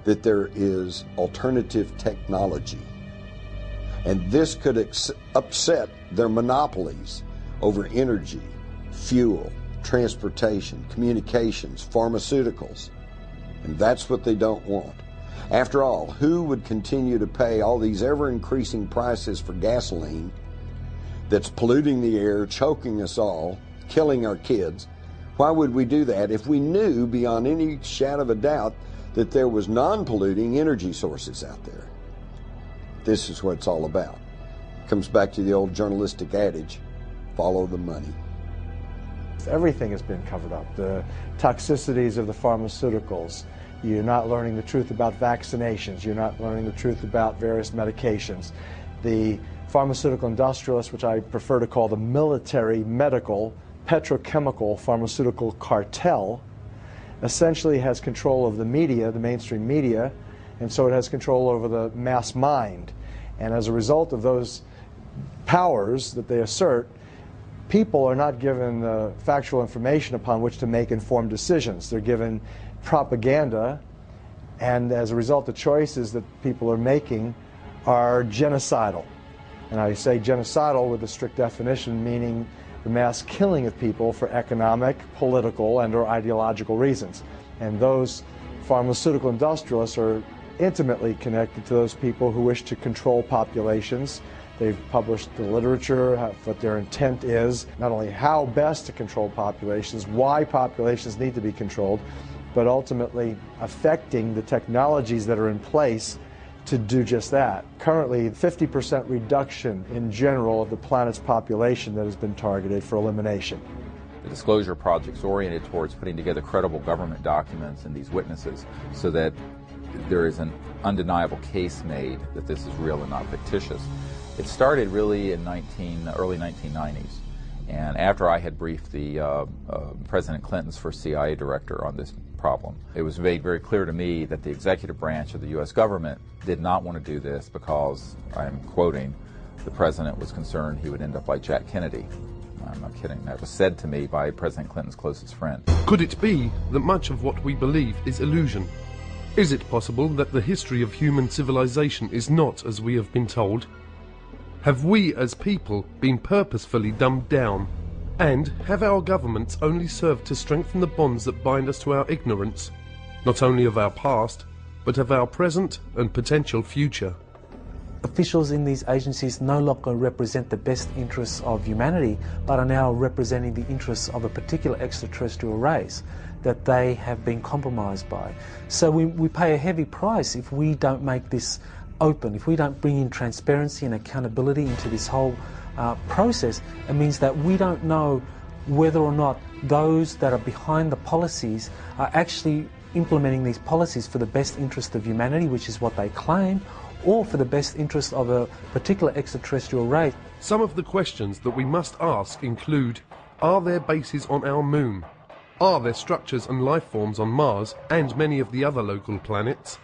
that there is alternative technology. And this could upset their monopolies over energy, fuel, transportation, communications, pharmaceuticals. And that's what they don't want. After all, who would continue to pay all these ever-increasing prices for gasoline that's polluting the air, choking us all, killing our kids? Why would we do that if we knew beyond any shadow of a doubt that there was non-polluting energy sources out there? This is what it's all about. It comes back to the old journalistic adage, follow the money. Everything has been covered up. The toxicities of the pharmaceuticals. You're not learning the truth about vaccinations. You're not learning the truth about various medications. The pharmaceutical industrialists, which I prefer to call the military, medical, petrochemical, pharmaceutical cartel, essentially has control of the media, the mainstream media, and so it has control over the mass mind. And as a result of those powers that they assert, people are not given the factual information upon which to make informed decisions. They're given propaganda, and as a result, the choices that people are making are genocidal. And I say genocidal with a strict definition, meaning the mass killing of people for economic, political, and or ideological reasons. And those pharmaceutical industrialists are intimately connected to those people who wish to control populations. They've published the literature, what their intent is, not only how best to control populations, why populations need to be controlled, but ultimately affecting the technologies that are in place to do just that. Currently, 50% reduction in general of the planet's population that has been targeted for elimination. The disclosure project's oriented towards putting together credible government documents and these witnesses so that there is an undeniable case made that this is real and not fictitious. It started really in early 1990s, and after I had briefed the President Clinton's first CIA director on this problem, it was made very clear to me that the executive branch of the U.S. government did not want to do this because, I'm quoting, the President was concerned he would end up like Jack Kennedy. I'm not kidding. That was said to me by President Clinton's closest friend. Could it be that much of what we believe is illusion? Is it possible that the history of human civilization is not as we have been told? Have we as people been purposefully dumbed down? And have our governments only served to strengthen the bonds that bind us to our ignorance, not only of our past, but of our present and potential future? Officials in these agencies no longer represent the best interests of humanity, but are now representing the interests of a particular extraterrestrial race that they have been compromised by. So we pay a heavy price if we don't make this open, if we don't bring in transparency and accountability into this whole process. It means that we don't know whether or not those that are behind the policies are actually implementing these policies for the best interest of humanity, which is what they claim, or for the best interest of a particular extraterrestrial race. Some of the questions that we must ask include, are there bases on our moon? Are there structures and life forms on Mars and many of the other local planets?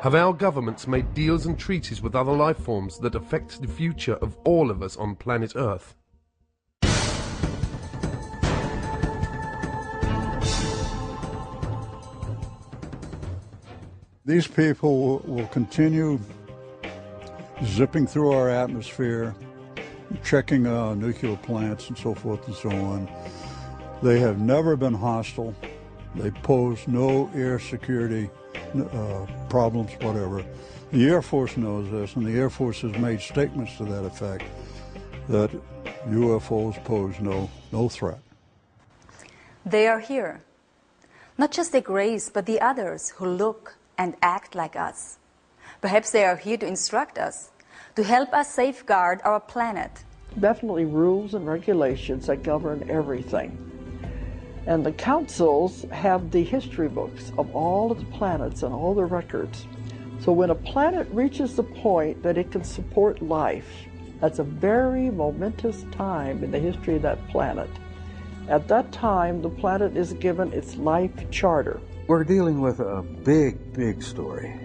Have our governments made deals and treaties with other life forms that affect the future of all of us on planet Earth? These people will continue zipping through our atmosphere, checking nuclear plants and so forth and so on. They have never been hostile. They pose no air security problems, whatever. The Air Force knows this, and the Air Force has made statements to that effect, that UFOs pose no threat. They are here. Not just the Greys, but the others who look and act like us. Perhaps they are here to instruct us, to help us safeguard our planet. Definitely rules and regulations that govern everything. And the councils have the history books of all of the planets and all the records. So when a planet reaches the point that it can support life, that's a very momentous time in the history of that planet. At that time, the planet is given its life charter. We're dealing with a big, big story.